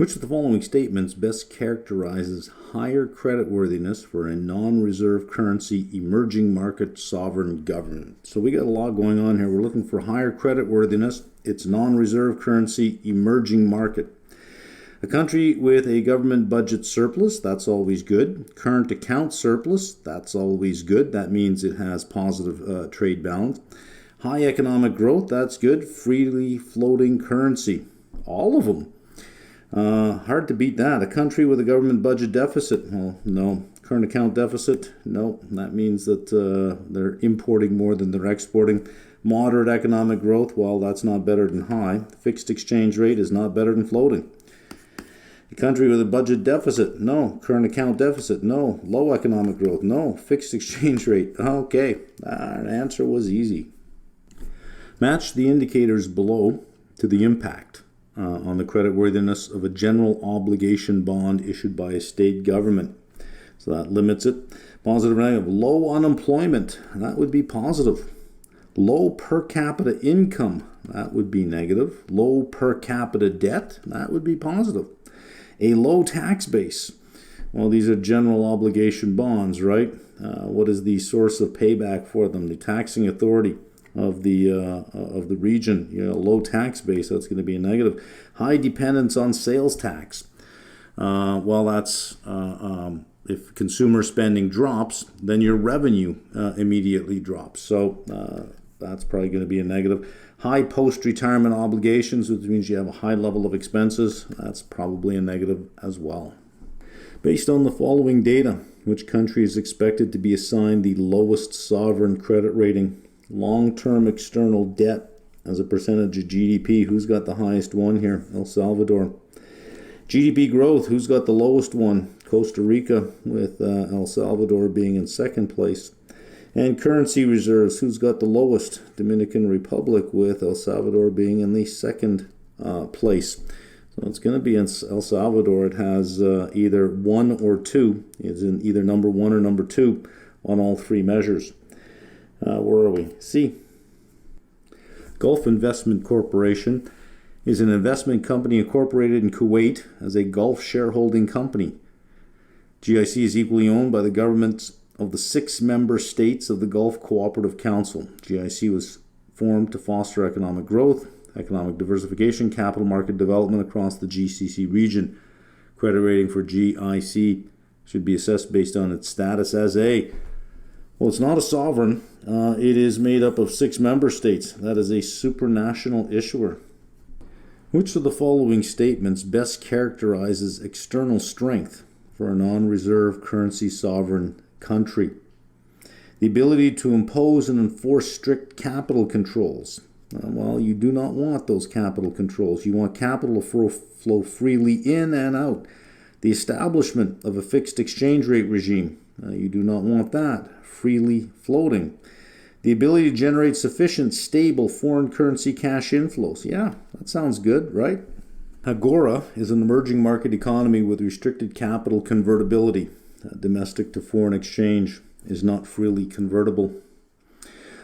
Which of the following statements best characterizes higher creditworthiness for a non-reserve currency emerging market sovereign government? So we got a lot going on here. We're looking for higher creditworthiness. It's non-reserve currency emerging market. A country with a government budget surplus, that's always good. Current account surplus, that's always good. That means it has positive trade balance. High economic growth, that's good. Freely floating currency, all of them. Hard to beat that. A country with a government budget deficit, well, no. Current account deficit, no. That means that they're importing more than they're exporting. Moderate economic growth, well, that's not better than high. Fixed exchange rate is not better than floating. A country with a budget deficit, no. Current account deficit, no. Low economic growth, no. Fixed exchange rate, okay. The answer was easy. Match the indicators below to the impact on the creditworthiness of a general obligation bond issued by a state government. So that limits it. Positive or negative. Low unemployment, that would be positive. Low per capita income, that would be negative. Low per capita debt, that would be positive. A low tax base. Well, these are general obligation bonds, right? What is the source of payback for them? The taxing authority of the region. Low tax base, that's going to be a negative. High dependence on sales tax. Well, that's if consumer spending drops, then your revenue immediately drops. So that's probably going to be a negative. High post-retirement obligations, which means you have a high level of expenses. That's probably a negative as well. Based on the following data, which country is expected to be assigned the lowest sovereign credit rating? Long-term external debt as a percentage of GDP. Who's got the highest one here? El Salvador. GDP growth, who's got the lowest one? Costa Rica, with El Salvador being in second place. And currency reserves, who's got the lowest? Dominican Republic, with El Salvador being in the second place. So it's going to be in El Salvador. It has either 1 or 2. It's in either number 1 or number 2 on all three measures. Where are we? C. Gulf Investment Corporation is an investment company incorporated in Kuwait as a Gulf shareholding company. GIC is equally owned by the governments of the 6 member states of the Gulf Cooperative Council. GIC was formed to foster economic growth, economic diversification, capital market development across the GCC region. Credit rating for GIC should be assessed based on its status as a... Well, it's not a sovereign. It is made up of 6 member states. That is a supranational issuer. Which of the following statements best characterizes external strength for a non-reserve currency sovereign country? The ability to impose and enforce strict capital controls. Well, you do not want those capital controls. You want capital to flow freely in and out. The establishment of a fixed exchange rate regime. You do not want that. Freely floating. The ability to generate sufficient, stable foreign currency cash inflows. Yeah, that sounds good, right? Agora is an emerging market economy with restricted capital convertibility. Domestic to foreign exchange is not freely convertible.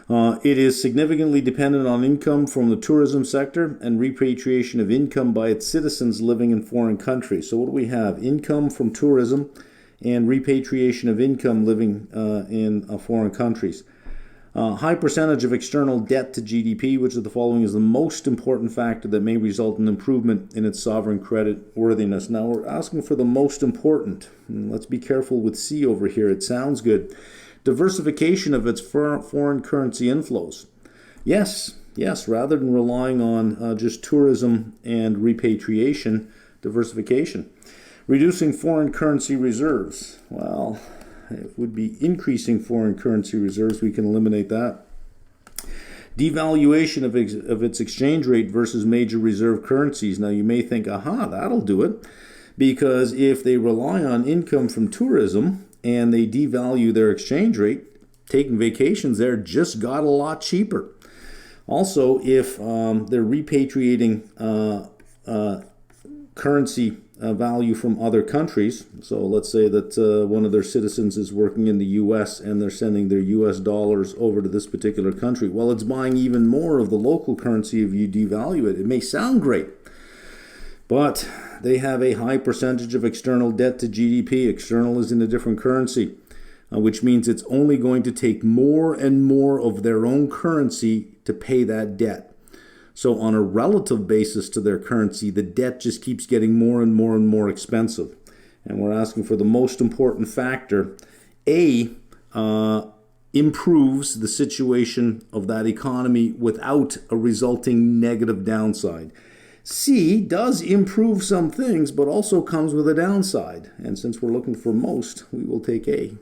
It is significantly dependent on income from the tourism sector and repatriation of income by its citizens living in foreign countries. So what do we have? Income from tourism and repatriation of income living in foreign countries. High percentage of external debt to GDP, which of the following is the most important factor that may result in improvement in its sovereign credit worthiness? Now we're asking for the most important. Let's be careful with C over here. It sounds good. Diversification of its foreign currency inflows. Yes, rather than relying on just tourism and repatriation, diversification. Reducing foreign currency reserves. Well, it would be increasing foreign currency reserves. We can eliminate that. Devaluation of its exchange rate versus major reserve currencies. Now you may think, aha, that'll do it. Because if they rely on income from tourism and they devalue their exchange rate, taking vacations there just got a lot cheaper. Also, if they're repatriating currency value from other countries. So let's say that one of their citizens is working in the U.S. and they're sending their U.S. dollars over to this particular country. Well, it's buying even more of the local currency if you devalue it. It may sound great, But they have a high percentage of external debt to GDP. External is in a different currency, which means it's only going to take more and more of their own currency to pay that debt. So on a relative basis to their currency, the debt just keeps getting more and more and more expensive. And we're asking for the most important factor. A, improves the situation of that economy without a resulting negative downside. C, does improve some things, but also comes with a downside. And since we're looking for most, we will take A.